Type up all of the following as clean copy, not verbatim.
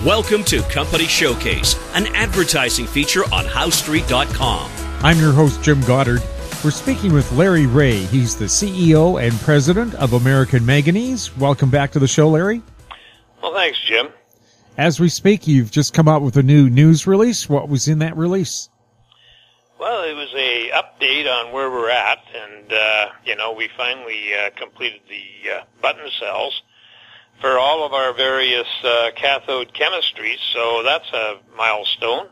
Welcome to Company Showcase, an advertising feature on HowStreet.com. I'm your host, Jim Goddard. We're speaking with Larry Reaugh. He's the CEO and President of American Manganese. Welcome back to the show, Larry. Well, thanks, Jim. As we speak, you've just come out with a new news release. What was in that release? Well, it was a update on where we're at, and, we finally completed the button cells for all of our various cathode chemistries, so that's a milestone.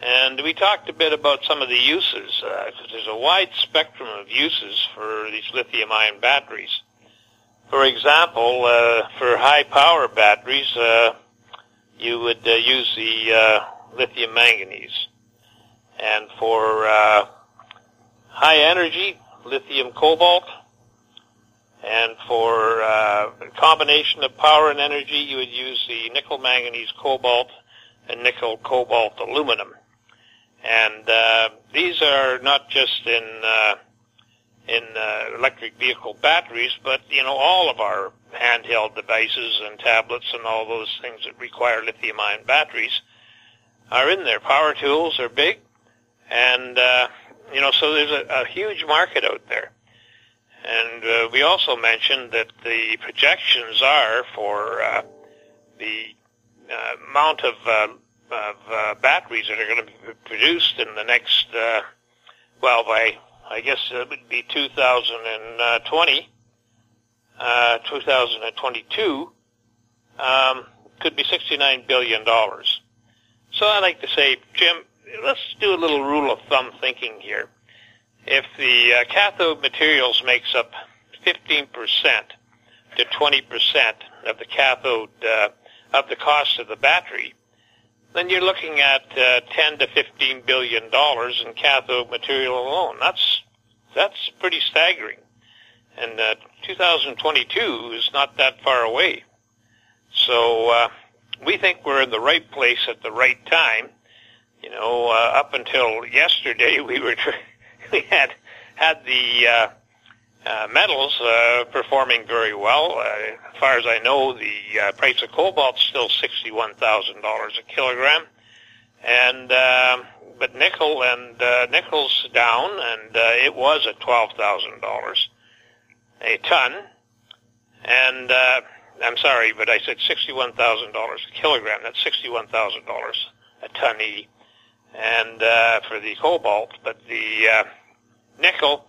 And we talked a bit about some of the uses, because there's a wide spectrum of uses for these lithium-ion batteries. For example, for high-power batteries, you would use the lithium manganese. And for high-energy, lithium cobalt. And for a combination of power and energy, you would use the nickel manganese cobalt and nickel cobalt aluminum. And these are not just in electric vehicle batteries, but all of our handheld devices and tablets and all those things that require lithium-ion batteries are in there. Power tools are big, and so there's a huge market out there. And we also mentioned that the projections are for the amount of batteries that are going to be produced in the next, I guess it would be 2020, 2022, could be $69 billion. So I'd like to say, Jim, let's do a little rule of thumb thinking here. If the cathode materials makes up 15% to 20% of the cathode, of the cost of the battery, then you're looking at $10 to $15 billion in cathode material alone. That's pretty staggering. And 2022 is not that far away. So we think we're in the right place at the right time. Up until yesterday, we had the metals performing very well. As far as I know, the price of cobalt is still $61,000 a kilogram, and but nickel's down, and it was at $12,000 a ton. And I'm sorry, but I said $61,000 a kilogram. That's $61,000 a ton E, and for the cobalt, but the nickel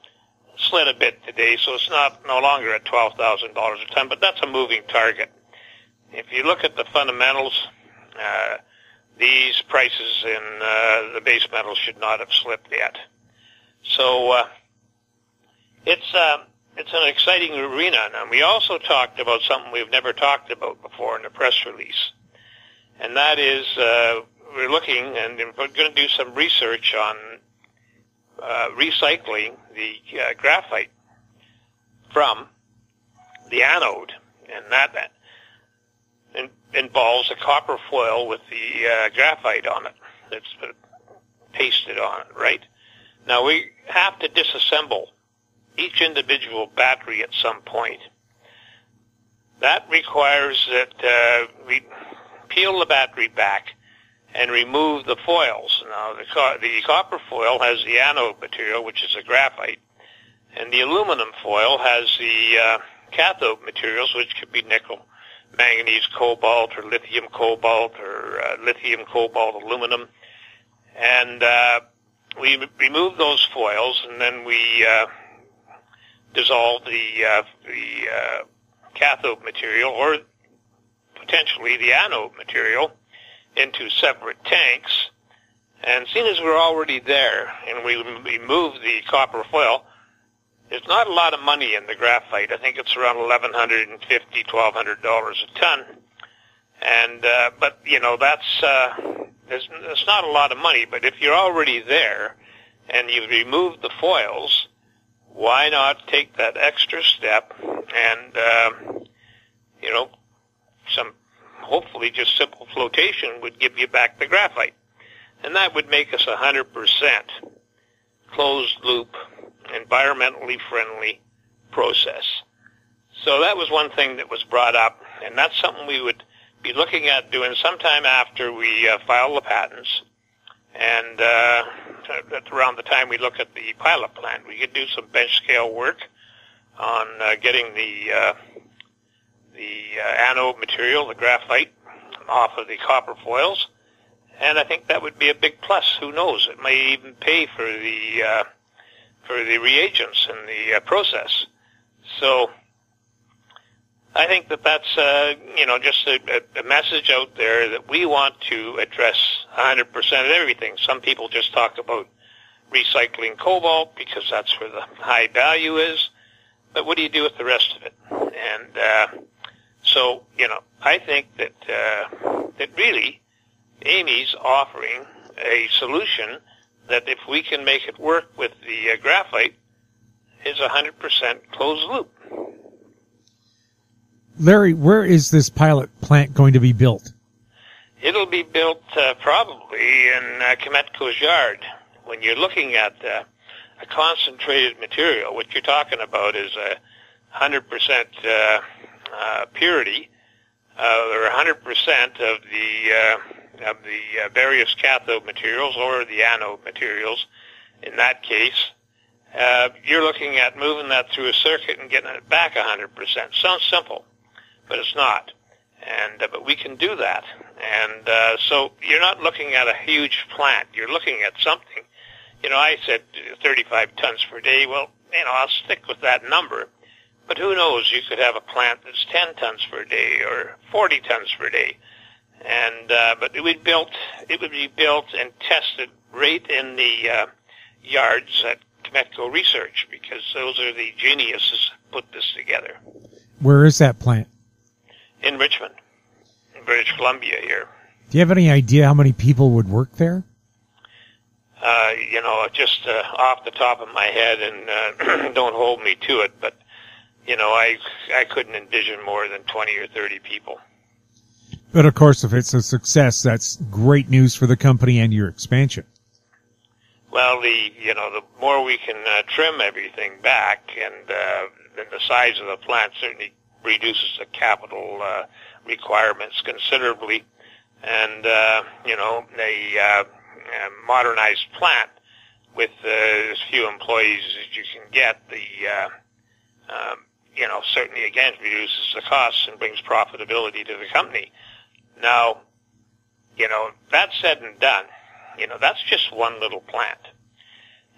slid a bit today, so it's no longer at $12,000 a ton, but that's a moving target. If you look at the fundamentals, these prices in the base metals should not have slipped yet. So it's an exciting arena, and we also talked about something we've never talked about before in a press release, and that is we're looking and we're going to do some research on recycling the graphite from the anode, and that involves a copper foil with the graphite on it that's pasted on it, right? Now, we have to disassemble each individual battery at some point. That requires that we peel the battery back and remove the foils. Now, the copper foil has the anode material, which is a graphite, and the aluminum foil has the cathode materials, which could be nickel, manganese cobalt, or lithium cobalt, or lithium cobalt aluminum. And we remove those foils, and then we dissolve the cathode material, or potentially the anode material, into separate tanks. And seeing as we're already there and we remove the copper foil, there's not a lot of money in the graphite. I think it's around $1,150, $1,200 a ton. And but that's not a lot of money. But if you're already there and you've removed the foils, why not take that extra step and some hopefully just simple flotation would give you back the graphite. And that would make us 100% closed loop, environmentally friendly process. So that was one thing that was brought up, and that's something we would be we're looking at doing sometime after we file the patents, and around the time we look at the pilot plant, we could do some bench scale work on getting the anode material, the graphite, off of the copper foils, and I think that would be a big plus. Who knows? It may even pay for the reagents in the process. So I think that's just a message out there that we want to address 100% of everything. Some people just talk about recycling cobalt because that's where the high value is, but what do you do with the rest of it? And so I think that really Amy's offering a solution that if we can make it work with the graphite is 100% closed loop. Larry, where is this pilot plant going to be built? It'll be built probably in Cometco's yard. When you're looking at a concentrated material, what you're talking about is 100% purity, or 100% of the various cathode materials or the anode materials. In that case, you're looking at moving that through a circuit and getting it back 100%. Sounds simple, but it's not. And but we can do that. And so you're not looking at a huge plant. You're looking at something. I said 35 tons per day. Well, I'll stick with that number. But who knows? You could have a plant that's 10 tons per day or 40 tons per day. And but it would be built and tested right in the yards at Cometco Research, because those are the geniuses that put this together. Where is that plant? In Richmond, in British Columbia here. Do you have any idea how many people would work there? Just off the top of my head, and don't hold me to it, but, I couldn't envision more than 20 or 30 people. But, of course, if it's a success, that's great news for the company and your expansion. Well, the more we can trim everything back, and then the size of the plant certainly reduces the capital requirements considerably. And, a modernized plant with as few employees as you can get, certainly again reduces the costs and brings profitability to the company. Now, that said and done, that's just one little plant.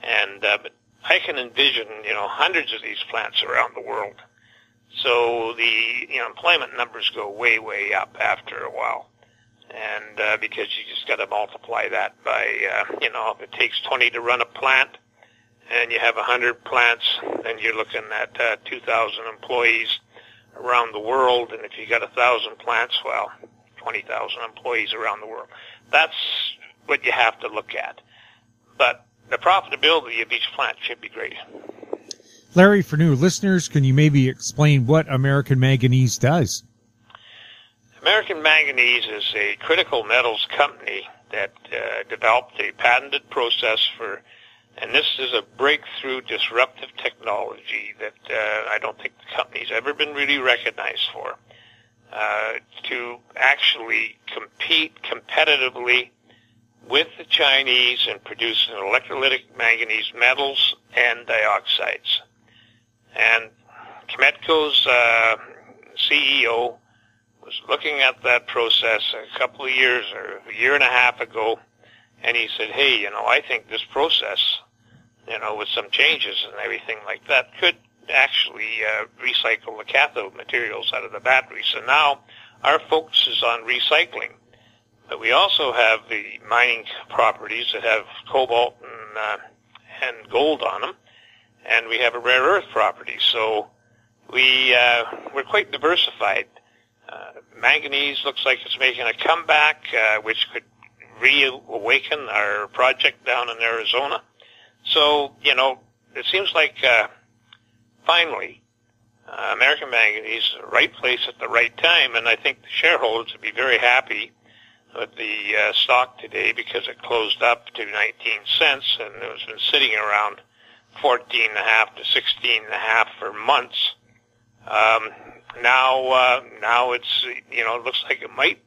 And, but I can envision, hundreds of these plants around the world. So the employment numbers go way, way up after a while. And because you just got to multiply that by, if it takes 20 to run a plant and you have 100 plants, then you're looking at 2,000 employees around the world. And if you got 1,000 plants, well, 20,000 employees around the world. That's what you have to look at. But the profitability of each plant should be great. Larry, for new listeners, can you maybe explain what American Manganese does? American Manganese is a critical metals company that developed a patented process for, and this is a breakthrough disruptive technology that I don't think the company's ever been really recognized for, to actually compete competitively with the Chinese in producing electrolytic manganese metals and dioxides. And Cometco's CEO was looking at that process a couple of years or a year and a half ago, and he said, hey, I think this process, with some changes and everything like that, could actually recycle the cathode materials out of the battery. So now our focus is on recycling. But we also have the mining properties that have cobalt and gold on them, and we have a rare earth property. So we're quite diversified. Manganese looks like it's making a comeback, which could reawaken our project down in Arizona. So, it seems like finally American Manganese is the right place at the right time, and I think the shareholders would be very happy with the stock today because it closed up to 19 cents, and it has been sitting around 14.5 to 16.5 for months. Now it's, it looks like it might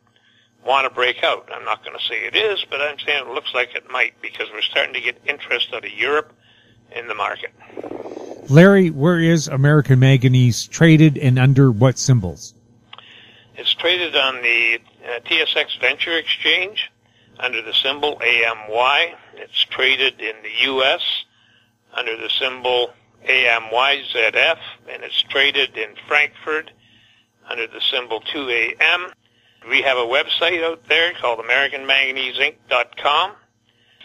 want to break out. I'm not going to say it is, but I'm saying it looks like it might, because we're starting to get interest out of Europe in the market. Larry, where is American Manganese traded and under what symbols? It's traded on the TSX Venture Exchange under the symbol AMY. It's traded in the U.S. under the symbol AMYZF, and it's traded in Frankfurt under the symbol 2AM. We have a website out there called AmericanManganeseInc.com.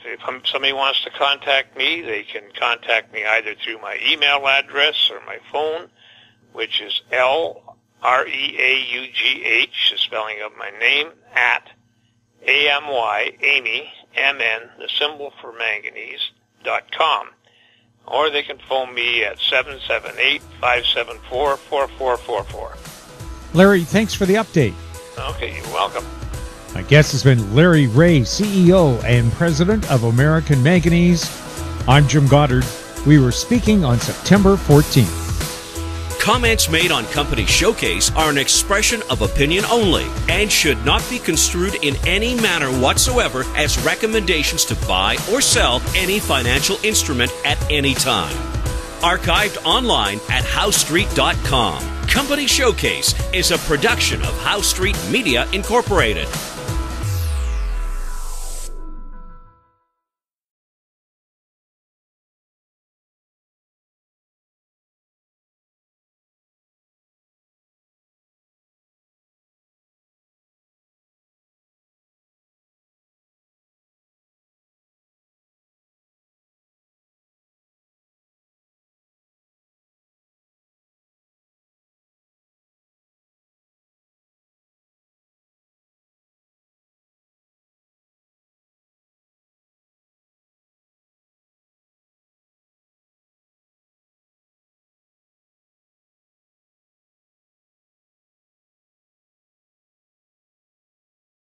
If somebody wants to contact me, they can contact me either through my email address or my phone, which is LREAUGH, the spelling of my name, at AMY, Amy, MN, the symbol for manganese.com. Or they can phone me at 778-574-4444. Larry, thanks for the update. Okay, you're welcome. My guest has been Larry Reaugh, CEO and President of American Manganese. I'm Jim Goddard. We were speaking on September 14th. Comments made on Company Showcase are an expression of opinion only and should not be construed in any manner whatsoever as recommendations to buy or sell any financial instrument at any time. Archived online at HowStreet.com. Company Showcase is a production of How Street Media Incorporated.